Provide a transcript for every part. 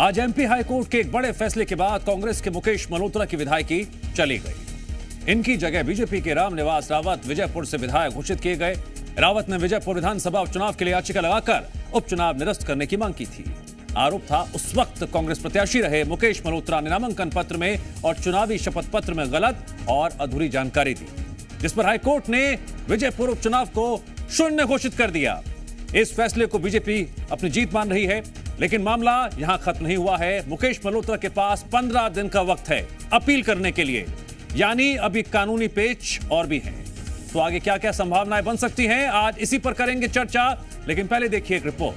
आज MP high court के एक बड़े फैसले के बाद कांग्रेस के मुकेश मल्होत्रा की विधायकी चली गई। इनकी जगह बीजेपी के रामनिवास रावत विजयपुर से विधायक घोषित किए गए। रावत ने विजयपुर विधानसभा उपचुनाव के लिए याचिका लगाकर उपचुनाव निरस्त करने की मांग की थी। आरोप था उस वक्त कांग्रेस प्रत्याशी रहे मुकेश मल्होत्रा ने नामांकन पत्र में और चुनावी शपथ पत्र में गलत और अधूरी जानकारी दी, जिस पर हाईकोर्ट ने विजयपुर उपचुनाव को शून्य घोषित कर दिया। इस फैसले को बीजेपी अपनी जीत मान रही है, लेकिन मामला यहां खत्म नहीं हुआ है। मुकेश मल्होत्रा के पास 15 दिन का वक्त है अपील करने के लिए, यानी अभी कानूनी पेच और भी है। तो आगे क्या क्या संभावनाएं बन सकती हैं, आज इसी पर करेंगे चर्चा। लेकिन पहले देखिए एक रिपोर्ट।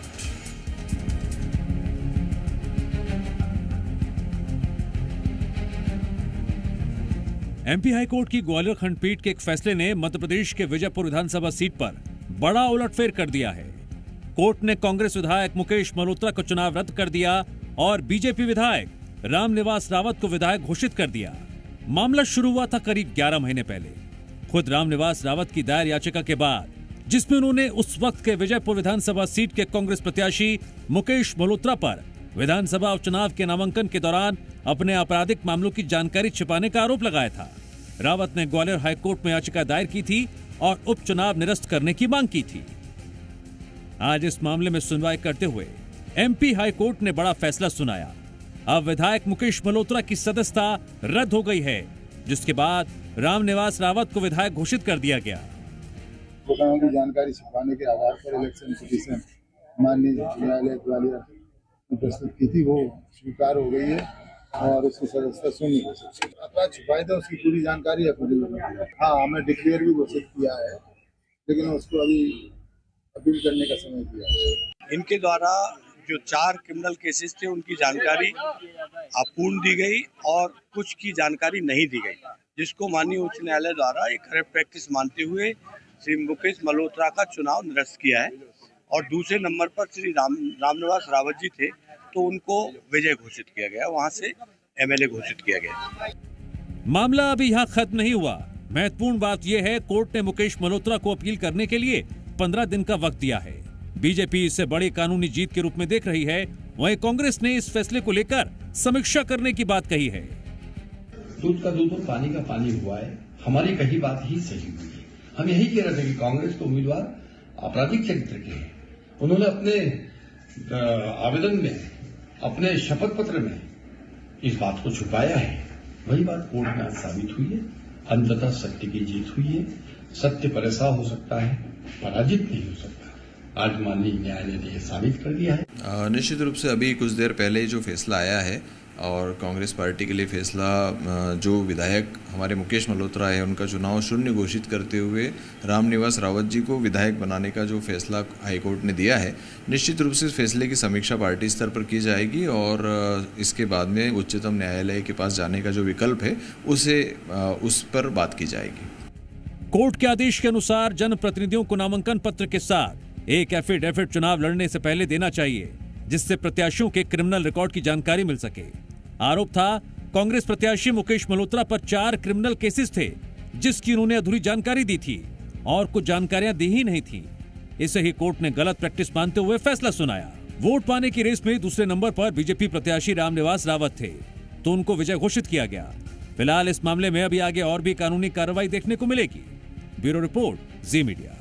एमपी हाईकोर्ट की ग्वालियर खंडपीठ के एक फैसले ने मध्य प्रदेश के विजयपुर विधानसभा सीट पर बड़ा उलटफेर कर दिया है। कोर्ट ने कांग्रेस विधायक मुकेश मल्होत्रा को चुनाव रद्द कर दिया और बीजेपी विधायक रामनिवास रावत को विधायक घोषित कर दिया। मामला शुरू हुआ था करीब 11 महीने पहले, खुद रामनिवास रावत की दायर याचिका के बाद, जिसमें उन्होंने उस वक्त के विजयपुर विधानसभा सीट के कांग्रेस प्रत्याशी मुकेश मल्होत्रा पर विधानसभा उपचुनाव के नामांकन के दौरान अपने आपराधिक मामलों की जानकारी छिपाने का आरोप लगाया था। रावत ने ग्वालियर हाईकोर्ट में याचिका दायर की थी और उपचुनाव निरस्त करने की मांग की थी। आज इस मामले में सुनवाई करते हुए एमपी हाईकोर्ट ने बड़ा फैसला सुनाया। अब विधायक मुकेश मल्होत्रा की सदस्यता रद्द हो गई है, जिसके बाद रामनिवास रावत को विधायक घोषित कर दिया गया। लोगों की जानकारी छिपाने के आधार पर इलेक्शन पिटीशन माननीय न्यायालय ग्वालियर ने प्रस्तुत की थी, वो स्वीकार हो गई है और उसकी सदस्यता शून्य हो सकती है। अपराध छिपाए थे उसकी पूरी जानकारी है। हाँ, हमें डिक्लेयर भी घोषित किया है, लेकिन उसको अभी अपील करने का समय दिया है। इनके द्वारा जो 4 क्रिमिनल केसेस थे उनकी जानकारी अपूर्ण दी गई और कुछ की जानकारी नहीं दी गई, जिसको माननीय उच्च न्यायालय द्वारा एक करप्ट प्रैक्टिस मानते हुए श्री मुकेश मल्होत्रा का चुनाव निरस्त किया है। और दूसरे नंबर पर श्री रामनिवास रावत जी थे, तो उनको विजय घोषित किया गया, वहां से एमएलए घोषित किया गया। मामला अभी यहाँ खत्म नहीं हुआ। महत्वपूर्ण बात यह है, कोर्ट ने मुकेश मल्होत्रा को अपील करने के लिए 15 दिन का वक्त दिया है। बीजेपी इसे बड़ी कानूनी जीत के रूप में देख रही है। वहीं कांग्रेस ने इस फैसले को लेकर समीक्षा करने की बात कही है। दूध का दूध और पानी का पानी हुआ है। हमारी कही बात ही सही हुई है। हम यही कह रहे थे कि कांग्रेस के उम्मीदवार आपराधिक चरित्र के हैं। उन्होंने अपने आवेदन में, अपने शपथ पत्र में इस बात को छुपाया है। वही बात कोर्ट में आज साबित हुई है। अंततः सत्य की जीत हुई है। सत्य परेशान हो सकता है, पराजित नहीं हो सकता। आज माननीय न्यायालय ने यह साबित कर दिया है। निश्चित रूप से अभी कुछ देर पहले जो फैसला आया है और कांग्रेस पार्टी के लिए फैसला, जो विधायक हमारे मुकेश मल्होत्रा है उनका चुनाव शून्य घोषित करते हुए रामनिवास रावत जी को विधायक बनाने का जो फैसला हाईकोर्ट ने दिया है, निश्चित रूप से इस फैसले की समीक्षा पार्टी स्तर पर की जाएगी और इसके बाद में उच्चतम न्यायालय के पास जाने का जो विकल्प है उस पर बात की जाएगी। कोर्ट के आदेश के अनुसार जनप्रतिनिधियों को नामांकन पत्र के साथ एक एफिडेविट चुनाव लड़ने से पहले देना चाहिए, जिससे प्रत्याशियों के क्रिमिनल रिकॉर्ड की जानकारी मिल सके। आरोप था कांग्रेस प्रत्याशी मुकेश मल्होत्रा पर 4 क्रिमिनल केसेस थे, जिसकी उन्होंने अधूरी जानकारी दी थी और कुछ जानकारियां दी ही नहीं थी। इसे ही कोर्ट ने गलत प्रैक्टिस मानते हुए फैसला सुनाया। वोट पाने की रेस में दूसरे नंबर पर बीजेपी प्रत्याशी रामनिवास रावत थे, तो उनको विजय घोषित किया गया। फिलहाल इस मामले में अभी आगे और भी कानूनी कार्रवाई देखने को मिलेगी। ब्यूरो रिपोर्ट, जी मीडिया।